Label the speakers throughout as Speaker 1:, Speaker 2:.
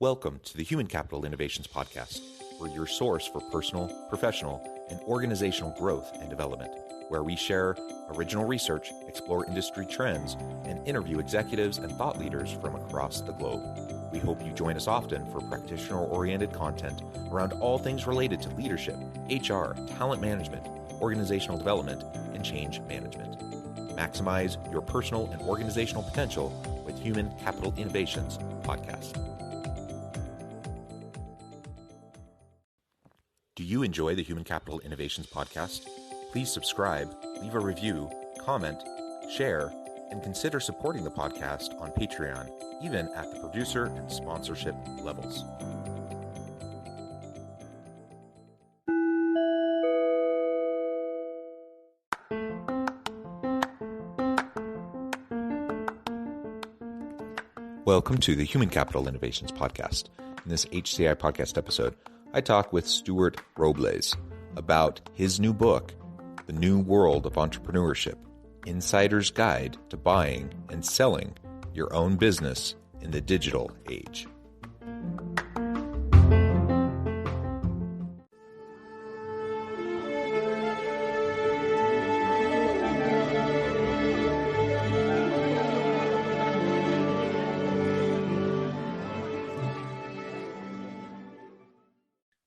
Speaker 1: Welcome to the Human Capital Innovations Podcast. We're your source for personal, professional, and organizational growth and development, where we share original research, explore industry trends, and interview executives and thought leaders from across the globe. We hope you join us often for practitioner-oriented content around all things related to leadership, HR, talent management, organizational development, and change management. Maximize your personal and organizational potential with Human Capital Innovations Podcast. Do you enjoy the Human Capital Innovations Podcast? Please subscribe, leave a review, comment, share, and consider supporting the podcast on Patreon, even at the producer and sponsorship levels. Welcome to the Human Capital Innovations Podcast. In this HCI podcast episode, I talk with Stuart Robles about his new book, The New World of Entrepreneurship, Insider's Guide to Buying and Selling Your Own Business in the Digital Age.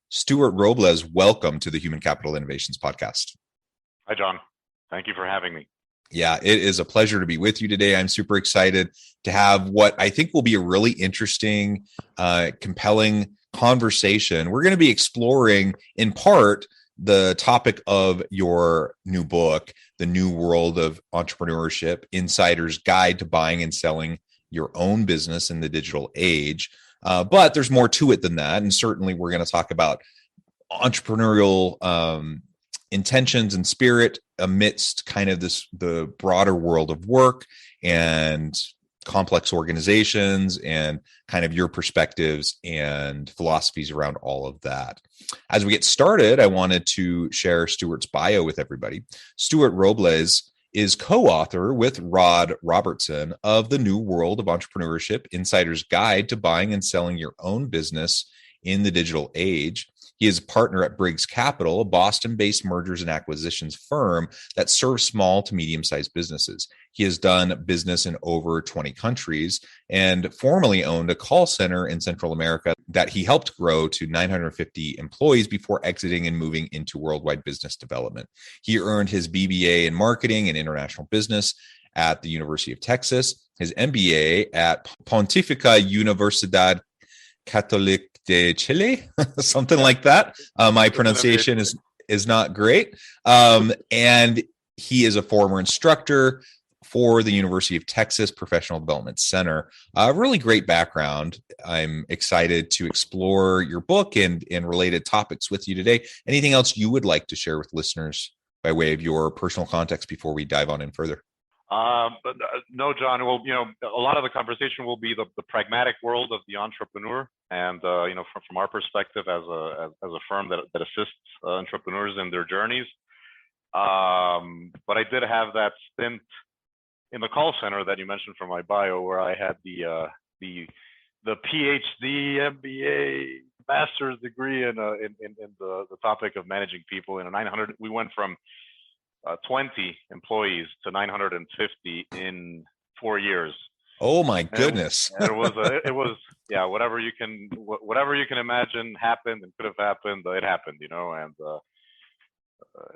Speaker 1: Stuart Robles, welcome to the Human Capital Innovations Podcast.
Speaker 2: Hi, John. Thank you for having me.
Speaker 1: Yeah, it is a pleasure to be with you today. I'm super excited to have what I think will be a really interesting, compelling conversation. We're going to be exploring, in part, the topic of your new book, The New World of Entrepreneurship, Insider's Guide to Buying and Selling Your Own Business in the Digital Age. But there's more to it than that. And certainly we're going to talk about entrepreneurial intentions and spirit amidst kind of the broader world of work and complex organizations and kind of your perspectives and philosophies around all of that. As we get started, I wanted to share Stuart's bio with everybody. Stuart Robles is co-author with Rod Robertson of The New World of Entrepreneurship, Insider's Guide to Buying and Selling Your Own Business in the Digital Age. He is a partner at Briggs Capital, a Boston-based mergers and acquisitions firm that serves small to medium-sized businesses. He has done business in over 20 countries and formerly owned a call center in Central America that he helped grow to 950 employees before exiting and moving into worldwide business development. He earned his BBA in marketing and international business at the University of Texas, his MBA at Pontificia Universidad Católica de Chile, something like that. My pronunciation is not great. And he is a former instructor for the University of Texas Professional Development Center. A really great background. I'm excited to explore your book and related topics with you today. Anything else you would like to share with listeners by way of your personal context before we dive on in further?
Speaker 2: No, John. Well, a lot of the conversation will be the pragmatic world of the entrepreneur, and from our perspective as a firm that assists entrepreneurs in their journeys. But I did have that stint in the call center that you mentioned from my bio, where I had the PhD, MBA, master's degree in the topic of managing people. In 900, we went from 20 employees to 950 in 4 years.
Speaker 1: Oh my goodness!
Speaker 2: And it was whatever you can imagine happened and could have happened. It happened, and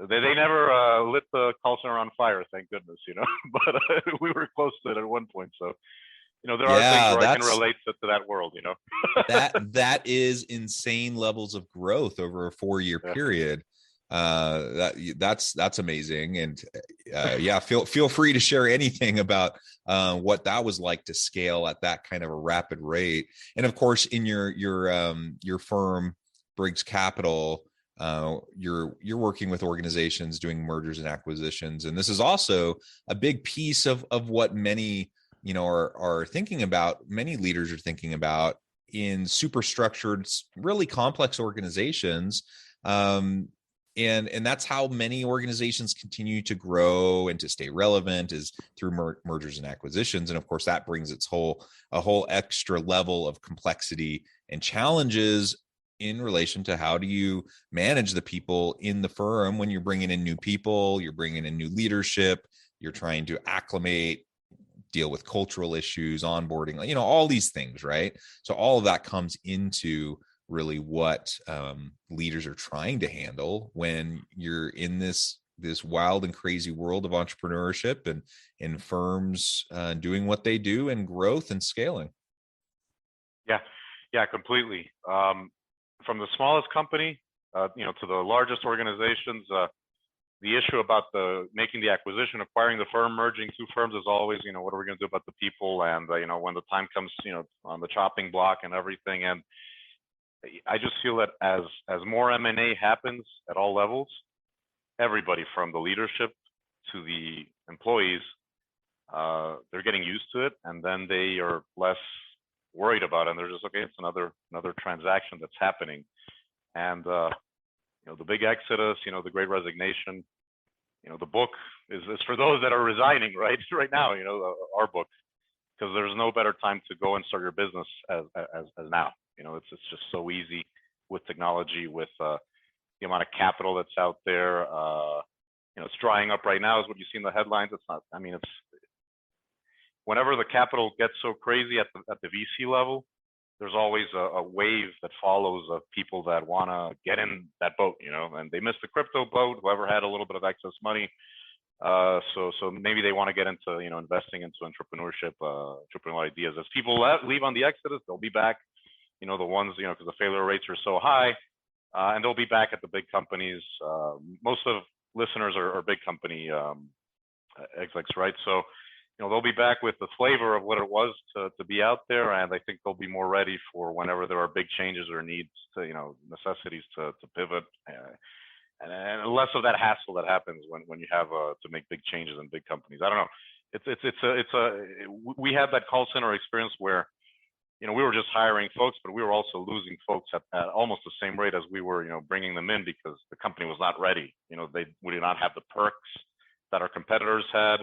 Speaker 2: they never lit the call center on fire, thank goodness, But we were close to it at one point, so there are things where I can relate to that world,
Speaker 1: that is insane levels of growth over a 4-year period. That's amazing. And feel free to share anything about what that was like to scale at that kind of a rapid rate. And of course, in your firm, Briggs Capital, you're working with organizations doing mergers and acquisitions. And this is also a big piece of what many, are thinking about, many leaders are thinking about in super structured, really complex organizations. and that's how many organizations continue to grow and to stay relevant, is through mergers and acquisitions. And of course, that brings a whole extra level of complexity and challenges in relation to how do you manage the people in the firm when you're bringing in new people, you're bringing in new leadership, you're trying to acclimate, deal with cultural issues, onboarding, all these things, right? So all of that comes into really what leaders are trying to handle when you're in this wild and crazy world of entrepreneurship and in firms doing what they do, and growth and scaling.
Speaker 2: Yeah, completely. From the smallest company, to the largest organizations, the issue about making the acquisition, acquiring the firm, merging two firms is always, what are we going to do about the people? And, when the time comes, on the chopping block and everything. And I just feel that as more M&A happens at all levels, everybody from the leadership to the employees, they're getting used to it, and then they are less worried about it. And they're just, okay, it's another transaction that's happening. And, the big exodus, the great resignation, the book is for those that are resigning right now, our book, because there's no better time to go and start your business as now. It's just so easy with technology, with the amount of capital that's out there. It's drying up right now is what you see in the headlines. It's not, it's whenever the capital gets so crazy at the VC level, there's always a wave that follows of people that want to get in that boat, and they missed the crypto boat, whoever had a little bit of excess money. So maybe they want to get into, investing into entrepreneurship, entrepreneurial ideas. As people leave on the exodus, they'll be back, the ones, because the failure rates are so high, and they'll be back at the big companies. Most of listeners are big company execs, right? So, they'll be back with the flavor of what it was to be out there. And I think they'll be more ready for whenever there are big changes or needs to, necessities to pivot, and less of that hassle that happens when you have to make big changes in big companies. I don't know. We had that call center experience where, we were just hiring folks, but we were also losing folks at almost the same rate as we were, bringing them in, because the company was not ready. We did not have the perks that our competitors had.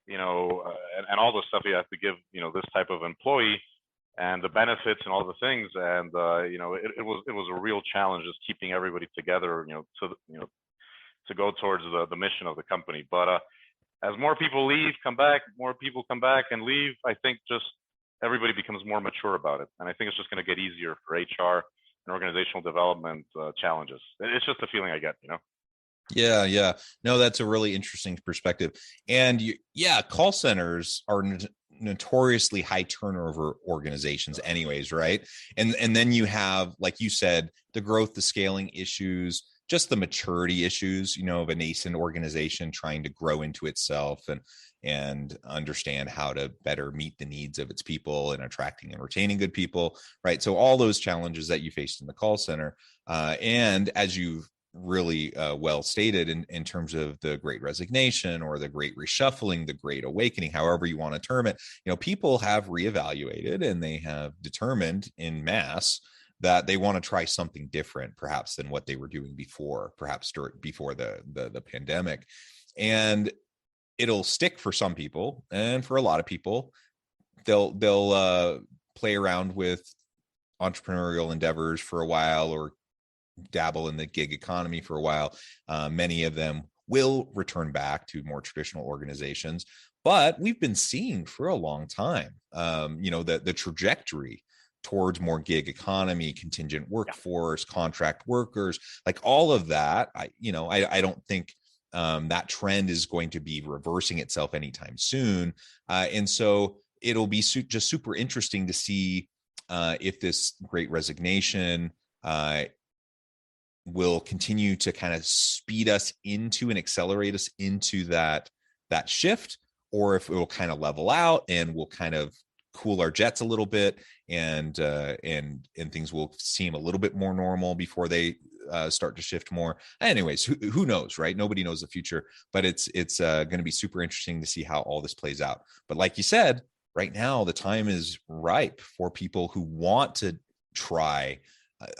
Speaker 2: And all the stuff you have to give, this type of employee, and the benefits and all the things. And, it was a real challenge just keeping everybody together, to go towards the mission of the company. But as more people more people come back and leave, I think just everybody becomes more mature about it. And I think it's just going to get easier for HR and organizational development challenges. It's just a feeling I get,
Speaker 1: Yeah. No, that's a really interesting perspective. And call centers are notoriously high turnover organizations anyways, right? And then you have, like you said, the growth, the scaling issues, just the maturity issues, of a nascent organization trying to grow into itself and understand how to better meet the needs of its people and attracting and retaining good people, right? So all those challenges that you faced in the call center, and as you've really well stated in terms of the great resignation or the great reshuffling, the great awakening, however you want to term it, people have reevaluated and they have determined in mass that they want to try something different, perhaps than what they were doing before, perhaps before the pandemic. And it'll stick for some people, and for a lot of people, they'll play around with entrepreneurial endeavors for a while, or dabble in the gig economy for a while. Many of them will return back to more traditional organizations, but we've been seeing for a long time, the trajectory towards more gig economy, contingent workforce, contract workers, like all of that. I don't think that trend is going to be reversing itself anytime soon. And so it'll be just super interesting to see if this great resignation will continue to kind of speed us into and accelerate us into that shift, or if it will kind of level out and we'll kind of cool our jets a little bit, and things will seem a little bit more normal before they start to shift more. Anyways, who knows, right? Nobody knows the future, but it's going to be super interesting to see how all this plays out. But like you said, right now the time is ripe for people who want to try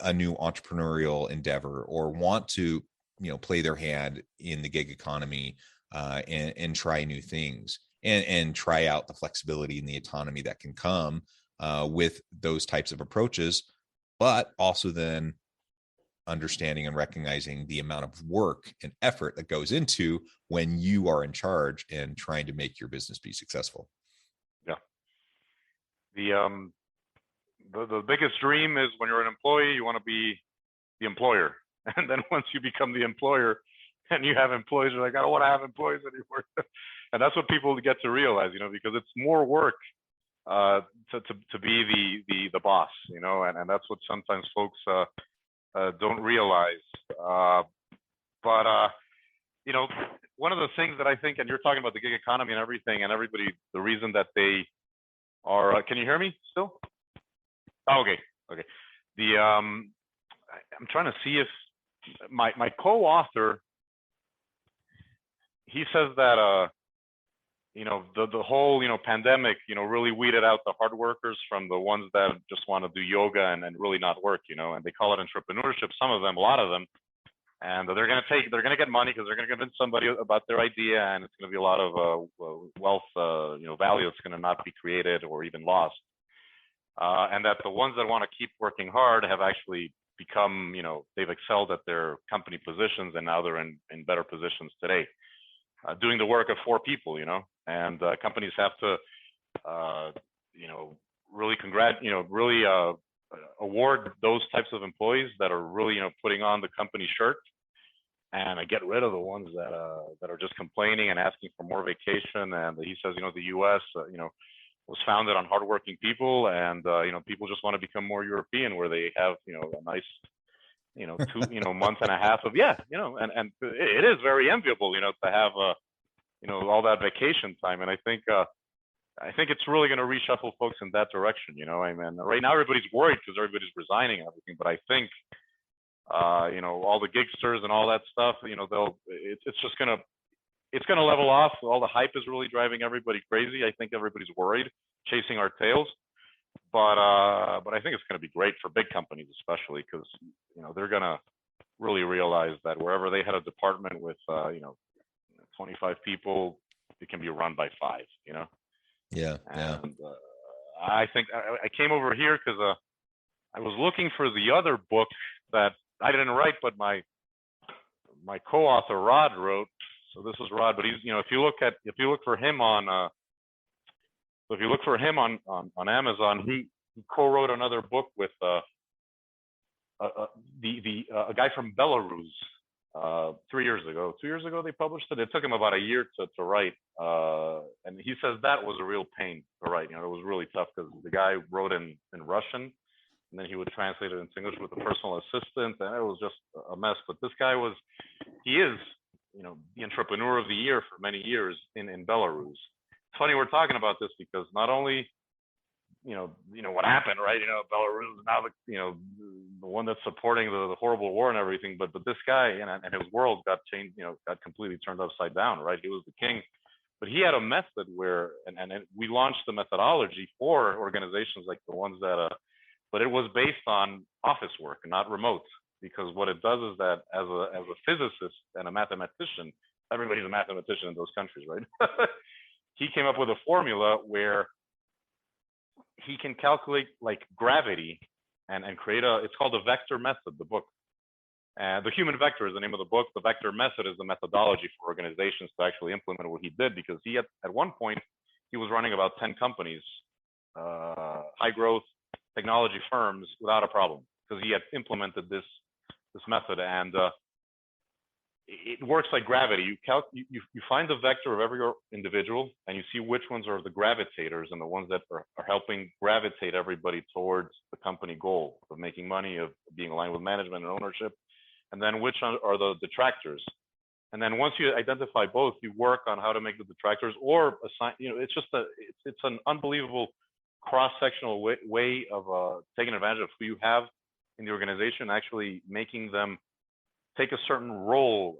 Speaker 1: a new entrepreneurial endeavor, or want to play their hand in the gig economy, and try new things, and try out the flexibility and the autonomy that can come with those types of approaches, but also then understanding and recognizing the amount of work and effort that goes into when you are in charge and trying to make your business be successful.
Speaker 2: Yeah. The biggest dream is when you're an employee, you want to be the employer. And then once you become the employer and you have employees, you're like, I don't want to have employees anymore. And that's what people get to realize, because it's more work to be the boss, and that's what sometimes folks don't realize. But one of the things that I think, and you're talking about the gig economy and everything, and everybody, the reason that they are, can you hear me still? Oh, okay. I'm trying to see if my co-author, he says that the whole pandemic really weeded out the hard workers from the ones that just want to do yoga and really not work, and they call it entrepreneurship, some of them, a lot of them, and they're going to get money because they're going to convince somebody about their idea, and it's going to be a lot of wealth, value that's going to not be created or even lost, and that the ones that want to keep working hard have actually become, they've excelled at their company positions, and now they're in better positions today, doing the work of 4 people, and companies have to, really award those types of employees that are really, putting on the company shirt, and get rid of the ones that are just complaining and asking for more vacation. And he says, the U.S., was founded on hardworking people, and people just want to become more European, where they have, a nice, 2, month and a half of, and it is very enviable, to have all that vacation time. And I think it's really going to reshuffle folks in that direction. Right now everybody's worried because everybody's resigning and everything, but I think all the gigsters and all that stuff, it's going to level off. All the hype is really driving everybody crazy. I think everybody's worried, chasing our tails, but I think it's going to be great for big companies, especially because they're going to really realize that wherever they had a department with 25 people, it can be run by 5.
Speaker 1: Yeah.
Speaker 2: And I think I came over here because I was looking for the other book that I didn't write, but my co-author Rod wrote. So this is Rod, but he's, if you look for him on Amazon, he co-wrote another book with a guy from Belarus 3 years ago. 2 years ago they published it. It took him about a year to write, and he says that was a real pain to write. It was really tough because the guy wrote in Russian, and then he would translate it into English with a personal assistant, and it was just a mess. But this guy he is the entrepreneur of the year for many years in Belarus. It's funny we're talking about this because not only what happened, right? Belarus is now the one that's supporting the horrible war and everything, but this guy and his world got changed, got completely turned upside down, right? He was the king, but he had a method where, and we launched the methodology for organizations like the ones that, but it was based on office work, not remote. Because what it does is that as a physicist and a mathematician, everybody's a mathematician in those countries, right? He came up with a formula where he can calculate like gravity and create it's called the vector method, the book. And the human vector is the name of the book. The vector method is the methodology for organizations to actually implement what he did, because he at one point, he was running about 10 companies, high growth technology firms without a problem, because he had implemented this method, and it works like gravity. You find the vector of every individual, and you see which ones are the gravitators and the ones that are helping gravitate everybody towards the company goal of making money, of being aligned with management and ownership, and then which are the detractors. And then once you identify both, you work on how to make the detractors or assign. It's an unbelievable cross-sectional way of taking advantage of who you have in the organization, actually making them take a certain role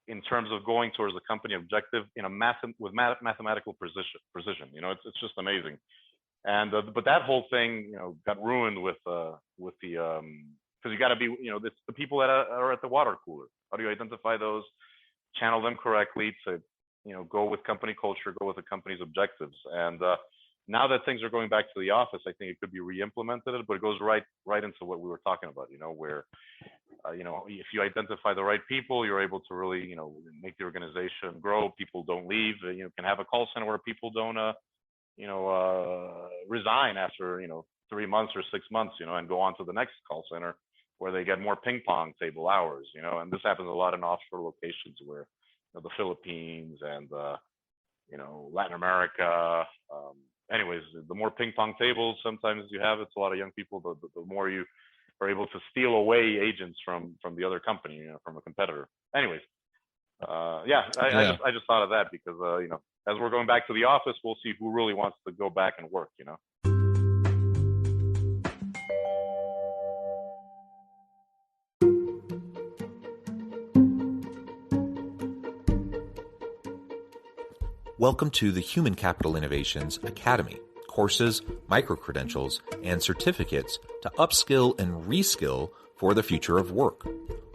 Speaker 2: in terms of going towards the company objective in a mathematical precision. It's just amazing. And but that whole thing, got ruined with the because you got to be, it's the people that are at the water cooler. How do you identify those, channel them correctly to, go with company culture, go with the company's objectives. And now that things are going back to the office, I think it could be re-implemented, but it goes right into what we were talking about, where, if you identify the right people, you're able to really, make the organization grow. People don't leave. You can have a call center where people don't, resign after, 3 months or 6 months, and go on to the next call center where they get more ping pong table hours, and this happens a lot in offshore locations where, the Philippines and, Latin America. Anyways, the more ping pong tables sometimes you have, it's a lot of young people, the more you are able to steal away agents from the other company, from a competitor. Anyways, I just thought of that because, as we're going back to the office, we'll see who really wants to go back and work,
Speaker 1: Welcome to the Human Capital Innovations Academy. Courses, micro-credentials, and certificates to upskill and reskill for the future of work.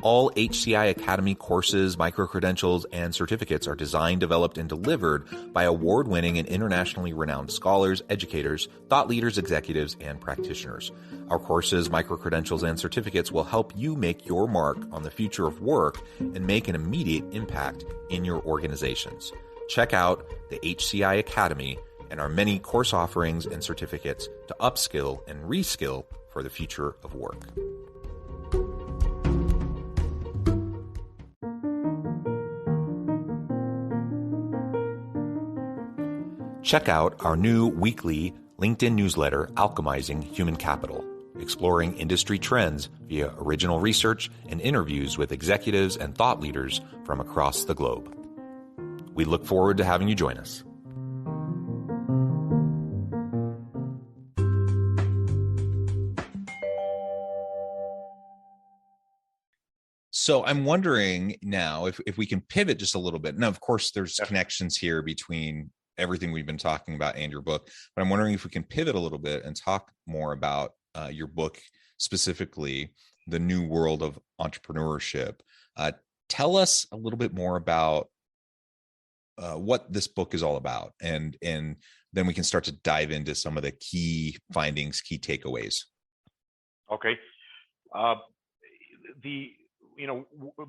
Speaker 1: All HCI Academy courses, micro-credentials, and certificates are designed, developed, and delivered by award-winning and internationally renowned scholars, educators, thought leaders, executives, and practitioners. Our courses, micro-credentials, and certificates will help you make your mark on the future of work and make an immediate impact in your organizations. Check out the HCI Academy and our many course offerings and certificates to upskill and reskill for the future of work. Check out our new weekly LinkedIn newsletter, Alchemizing Human Capital, exploring industry trends via original research and interviews with executives and thought leaders from across the globe. We look forward to having you join us. So I'm wondering now if we can pivot just a little bit. Now, of course, there's connections here between everything we've been talking about and your book, but I'm wondering if we can pivot a little bit and talk more about your book, specifically The New World of Entrepreneurship. Tell us a little bit more about what this book is all about, and then we can start to dive into some of the key findings, key takeaways.
Speaker 2: Okay.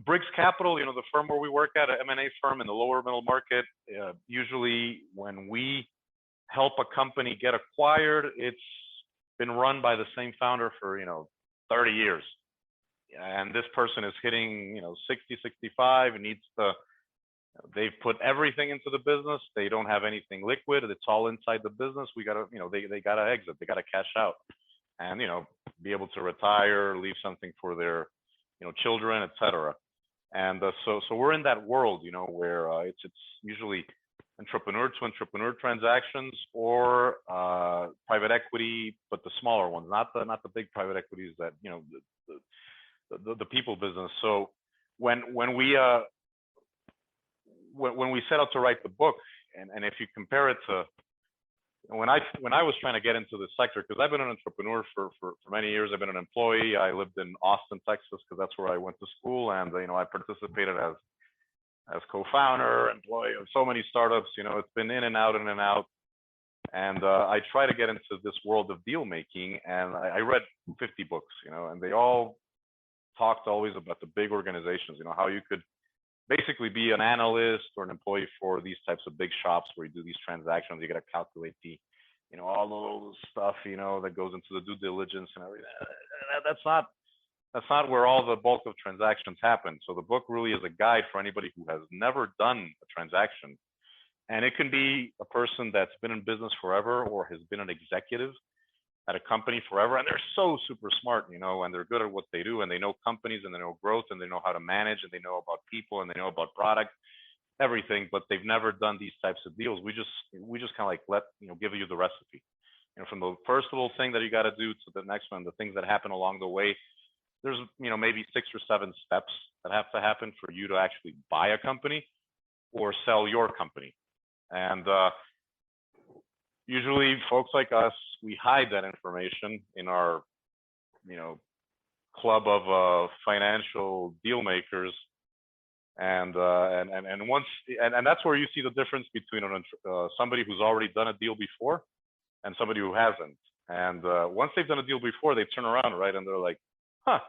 Speaker 2: Briggs Capital, the firm where we work at, an M&A firm in the lower middle market, usually when we help a company get acquired, it's been run by the same founder for, 30 years. And this person is hitting, 60, 65, and needs to, they've put everything into the business. They don't have anything liquid. It's all inside the business. We got to, they got to exit. They got to cash out and, be able to retire, leave something for their, children, etc. And so we're in that world, where it's usually entrepreneur to entrepreneur transactions or private equity, but the smaller ones, not the big private equities that, the people business. So when we set out to write the book, and if you compare it to when I was trying to get into this sector, because I've been an entrepreneur for many years. I've been an employee. I lived in Austin, Texas, because that's where I went to school, and I participated as co-founder, employee of so many startups. It's been in and out, and I try to get into this world of deal making, and I read 50 books, and they all talked always about the big organizations, how you could basically be an analyst or an employee for these types of big shops where you do these transactions. You got to calculate the, all those stuff, that goes into the due diligence and everything. That's not where all the bulk of transactions happen. So the book really is a guide for anybody who has never done a transaction. And it can be a person that's been in business forever or has been an executive at a company forever, and they're so super smart, and they're good at what they do, and they know companies, and they know growth, and they know how to manage, and they know about people, and they know about product, everything, but they've never done these types of deals. We just kind of like give you the recipe, from the first little thing that you got to do to the next one, the things that happen along the way. There's maybe 6 or 7 steps that have to happen for you to actually buy a company or sell your company, and usually folks like us, we hide that information in our, club of financial deal makers, and once and that's where you see the difference between somebody who's already done a deal before and somebody who hasn't. And once they've done a deal before, they turn around, right, and they're like, huh,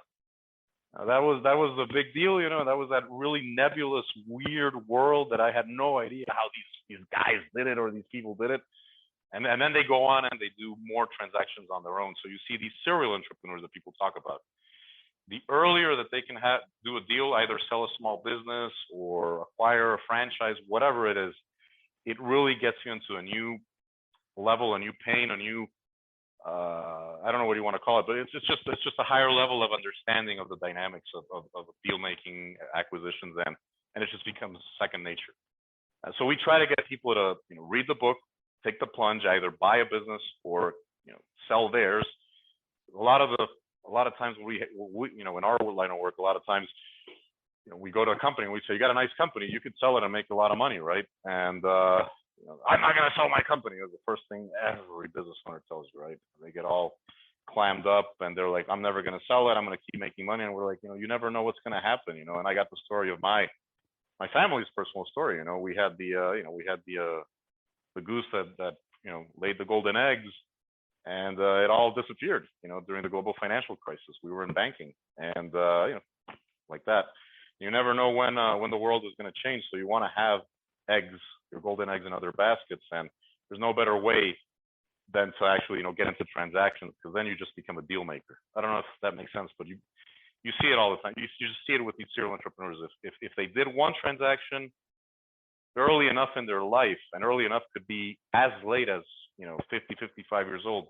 Speaker 2: that was a big deal, that was that really nebulous, weird world that I had no idea how these guys did it or these people did it. And then they go on and they do more transactions on their own. So you see these serial entrepreneurs that people talk about. The earlier that they can do a deal, either sell a small business or acquire a franchise, whatever it is, it really gets you into a new level, a new pain, a new I don't know what you want to call it, but it's just a higher level of understanding of the dynamics of deal making, acquisitions, and it just becomes second nature. So we try to get people to read the book, take the plunge, either buy a business or sell theirs. A lot of times we in our line of work, a lot of times we go to a company and we say, you got a nice company, you could sell it and make a lot of money, right? And I'm not going to sell my company. Is the first thing every business owner tells you, right? They get all clammed up and they're like, I'm never going to sell it. I'm going to keep making money. And we're like, you never know what's going to happen, And I got the story of my family's personal story. We had the goose that laid the golden eggs, and it all disappeared. During the global financial crisis, we were in banking, and like that. You never know when the world is going to change. So you want to have eggs, your golden eggs in other baskets, and there's no better way than to actually get into transactions, because then you just become a deal maker. I don't know if that makes sense, but you see it all the time. You just see it with these serial entrepreneurs. If they did one transaction early enough in their life, and early enough could be as late as 50, 55 years old,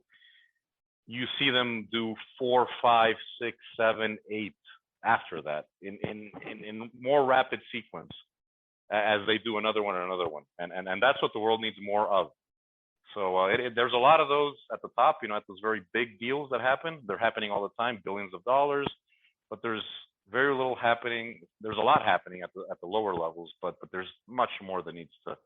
Speaker 2: you see them do 4, 5, 6, 7, 8 after that in more rapid sequence, as they do another one and another one. And that's what the world needs more of. So there's a lot of those at the top, at those very big deals that happen. They're happening all the time, billions of dollars, but there's very little happening. There's a lot happening at the lower levels, but there's much more that needs to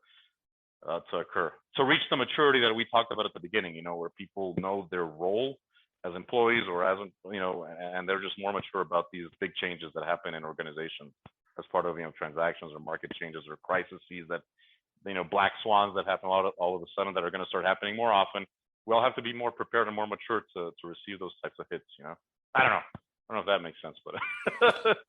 Speaker 2: occur to reach the maturity that we talked about at the beginning, where people know their role as employees or as, and they're just more mature about these big changes that happen in organizations as part of, transactions or market changes or crises that, black swans that happen all of a sudden that are going to start happening more often. We all have to be more prepared and more mature to receive those types of hits, I don't know if that makes sense, but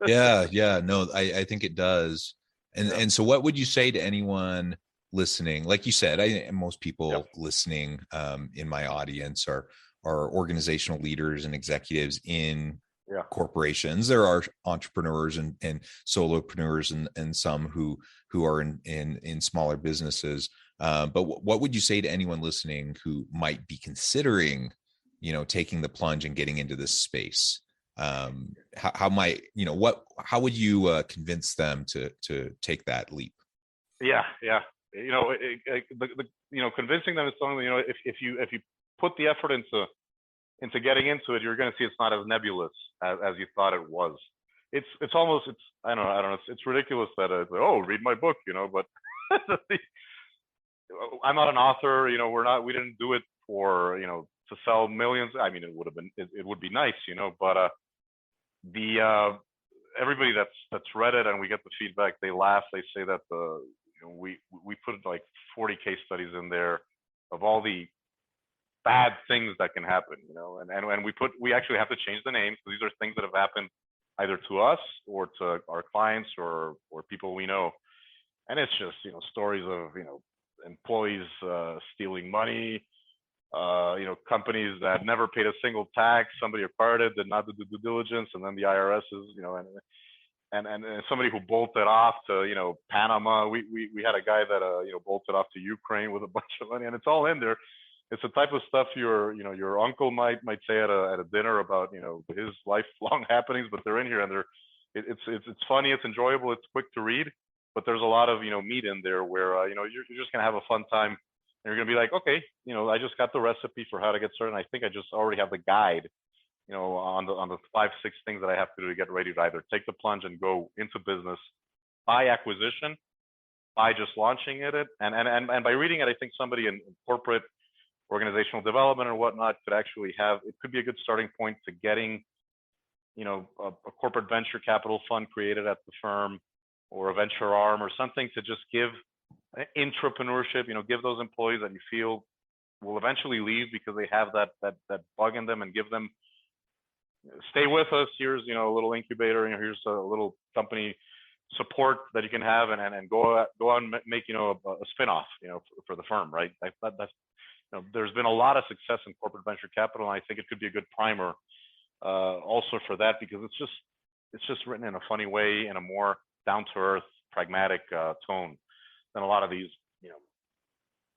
Speaker 1: yeah, no, I think it does. And so what would you say to anyone listening? Like you said, most people listening in my audience are organizational leaders and executives in corporations. There are entrepreneurs and solopreneurs and some who are in smaller businesses. But what would you say to anyone listening who might be considering, taking the plunge and getting into this space? How would you convince them to take that leap?
Speaker 2: Convincing them is something, if you put the effort into getting into it, you're going to see it's not as nebulous as you thought it was. It's I don't know. It's ridiculous that read my book, but I'm not an author. We didn't do it for, to sell millions. I mean, it would be nice, but everybody that's read it and we get the feedback, they laugh. They say that we put like 40 case studies in there of all the bad things that can happen, and we actually have to change the names. So these are things that have happened either to us or to our clients or people we know. And it's just, stories of, employees stealing money, companies that never paid a single tax, somebody acquired it, did not do the due diligence, and then the IRS is, and somebody who bolted off to, Panama. We had a guy that, bolted off to Ukraine with a bunch of money, and it's all in there. It's the type of stuff your uncle might say at a dinner about, his lifelong happenings, but they're in here and it's funny, it's enjoyable, it's quick to read, but there's a lot of, meat in there where, you're just going to have a fun time. And you're going to be like, okay, I just got the recipe for how to get started. And I think I just already have the guide, on the 5, 6 things that I have to do to get ready to either take the plunge and go into business by acquisition, by just launching it. And by reading it, I think somebody in corporate organizational development or whatnot could actually it could be a good starting point to getting a corporate venture capital fund created at the firm, or a venture arm or something to just give entrepreneurship, give those employees that you feel will eventually leave because they have that bug in them, and give them, stay with us. Here's, a little incubator, here's a little company support that you can have, and go out and make, a spin-off, for the firm, right? That's, there's been a lot of success in corporate venture capital, and I think it could be a good primer also for that, because it's just written in a funny way, in a more down-to-earth, pragmatic tone than a lot of these,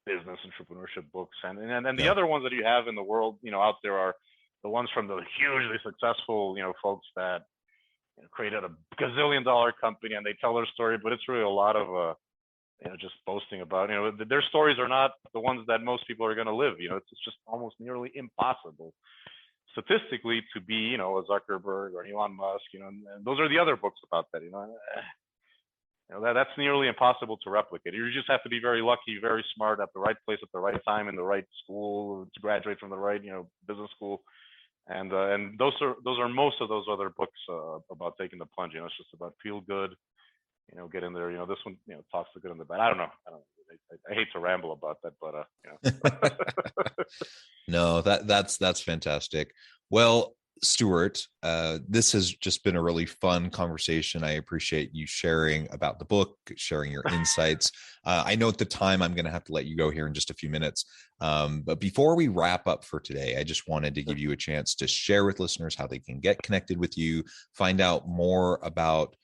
Speaker 2: business entrepreneurship books. And the other ones that you have in the world, out there, are the ones from the hugely successful, folks that created a gazillion-dollar company, and they tell their story, but it's really a lot of, just boasting about, their stories are not the ones that most people are going to live. It's just almost nearly impossible statistically to be, a Zuckerberg or Elon Musk, and those are the other books about that, that's nearly impossible to replicate. You just have to be very lucky, very smart, at the right place at the right time, in the right school, to graduate from the right, business school. And those are most of those other books about taking the plunge. It's just about feel good, get in there. This one, talks the good and the bad. I don't know. I hate to ramble about that, but
Speaker 1: No, that's fantastic. Well, Stuart, this has just been a really fun conversation. I appreciate you sharing about the book, sharing your insights. I know at the time I'm going to have to let you go here in just a few minutes. But before we wrap up for today, I just wanted to give you a chance to share with listeners how they can get connected with you, find out more about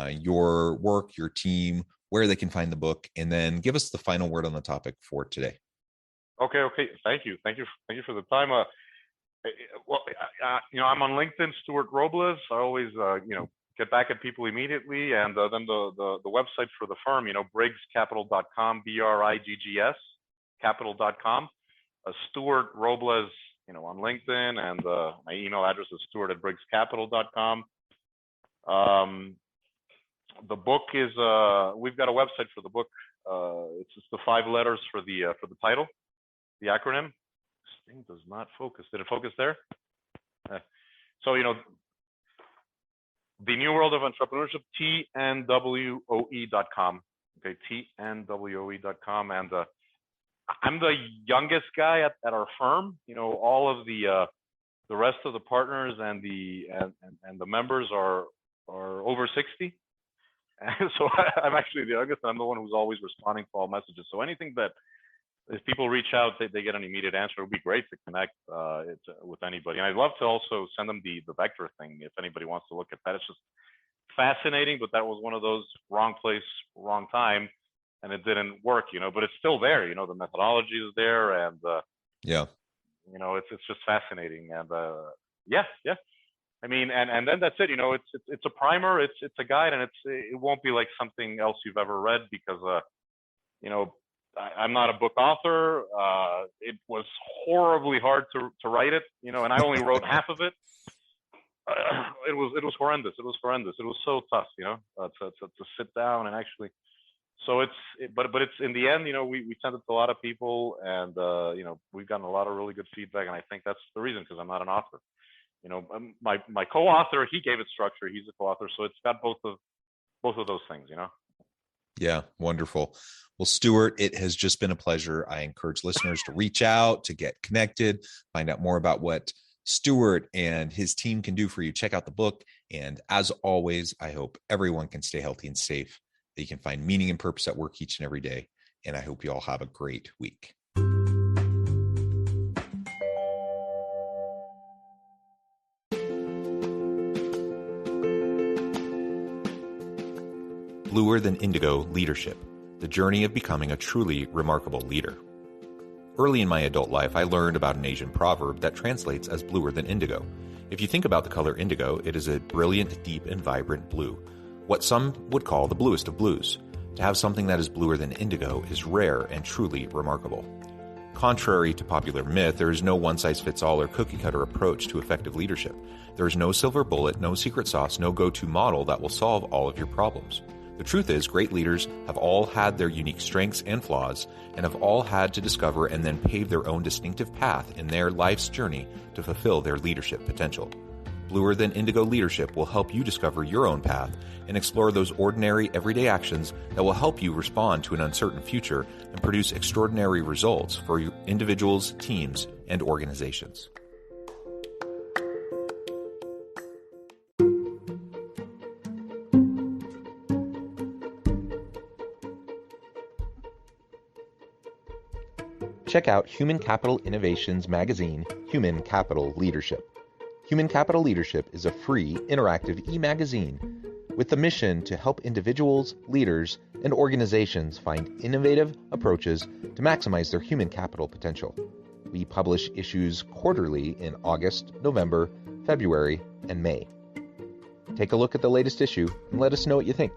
Speaker 1: your work, your team, where they can find the book, and then give us the final word on the topic for today.
Speaker 2: Okay. Thank you for the time. I'm on LinkedIn, Stuart Robles. I always, get back at people immediately. And then the website for the firm, briggscapital.com, BRIGGS, capital.com. Stuart Robles, on LinkedIn, and my email address is stuart@briggscapital.com. The book is, we've got a website for the book. It's just the 5 letters for the title, the acronym. This thing does not focus. Did it focus there? So, the New World of Entrepreneurship, TNWOE.com. Okay, TNWOE.com. And I'm the youngest guy at our firm. All of the rest of the partners and the members are over 60. And so I'm actually the youngest, and I'm the one who's always responding to all messages. So anything that, if people reach out, they get an immediate answer. It would be great to connect with anybody. And I'd love to also send them the vector thing if anybody wants to look at that. It's just fascinating, but that was one of those wrong place, wrong time, and it didn't work, but it's still there. The methodology is there, and it's just fascinating. And yeah. I mean, and then that's it. It's a primer, it's a guide, and it won't be like something else you've ever read, because I'm not a book author. It was horribly hard to write it, and I only wrote half of it. It was horrendous. It was so tough, to sit down and actually. So but it's in the end, we sent it to a lot of people, and we've gotten a lot of really good feedback, and I think that's the reason, because I'm not an author. My co-author, he gave it structure. He's a co-author, so it's got both of those things,
Speaker 1: Yeah, wonderful. Well, Stuart, it has just been a pleasure. I encourage listeners to reach out, to get connected, find out more about what Stuart and his team can do for you. Check out the book. And as always, I hope everyone can stay healthy and safe, that you can find meaning and purpose at work each and every day. And I hope you all have a great week. Bluer Than Indigo Leadership, the journey of becoming a truly remarkable leader. Early in my adult life, I learned about an Asian proverb that translates as bluer than indigo. If you think about the color indigo, it is a brilliant, deep, and vibrant blue, what some would call the bluest of blues. To have something that is bluer than indigo is rare and truly remarkable. Contrary to popular myth, there is no one-size-fits-all or cookie-cutter approach to effective leadership. There is no silver bullet, no secret sauce, no go-to model that will solve all of your problems. The truth is, great leaders have all had their unique strengths and flaws, and have all had to discover and then pave their own distinctive path in their life's journey to fulfill their leadership potential. Bluer Than Indigo Leadership will help you discover your own path and explore those ordinary, everyday actions that will help you respond to an uncertain future and produce extraordinary results for individuals, teams, and organizations. Check out Human Capital Innovations magazine, Human Capital Leadership. Human Capital Leadership is a free, interactive e-magazine with the mission to help individuals, leaders, and organizations find innovative approaches to maximize their human capital potential. We publish issues quarterly in August, November, February, and May. Take a look at the latest issue and let us know what you think.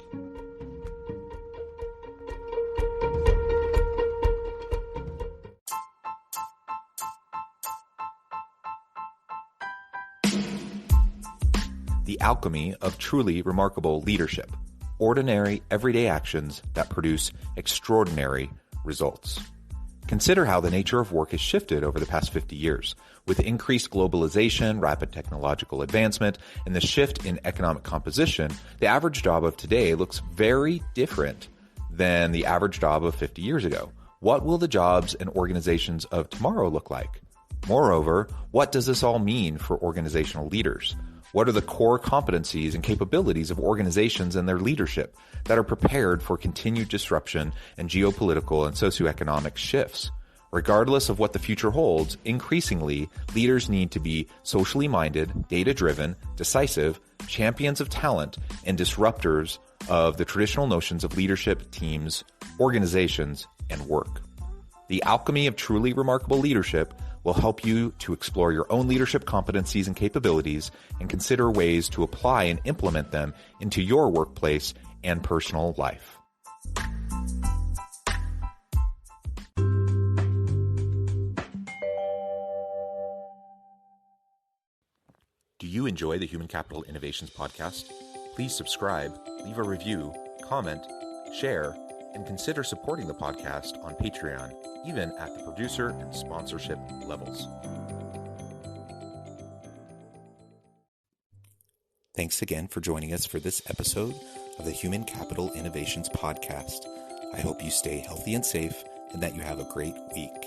Speaker 1: The alchemy of truly remarkable leadership. Ordinary, everyday actions that produce extraordinary results. Consider how the nature of work has shifted over the past 50 years. With increased globalization, rapid technological advancement, and the shift in economic composition, the average job of today looks very different than the average job of 50 years ago. What will the jobs and organizations of tomorrow look like? Moreover, what does this all mean for organizational leaders? What are the core competencies and capabilities of organizations and their leadership that are prepared for continued disruption and geopolitical and socioeconomic shifts? Regardless of what the future holds, increasingly, leaders need to be socially minded, data-driven, decisive, champions of talent, and disruptors of the traditional notions of leadership, teams, organizations, and work. The alchemy of truly remarkable leadership will help you to explore your own leadership competencies and capabilities and consider ways to apply and implement them into your workplace and personal life. Do you enjoy the Human Capital Innovations podcast? Please subscribe, leave a review, comment, share, and consider supporting the podcast on Patreon, even at the producer and sponsorship levels. Thanks again for joining us for this episode of the Human Capital Innovations podcast. I hope you stay healthy and safe and that you have a great week.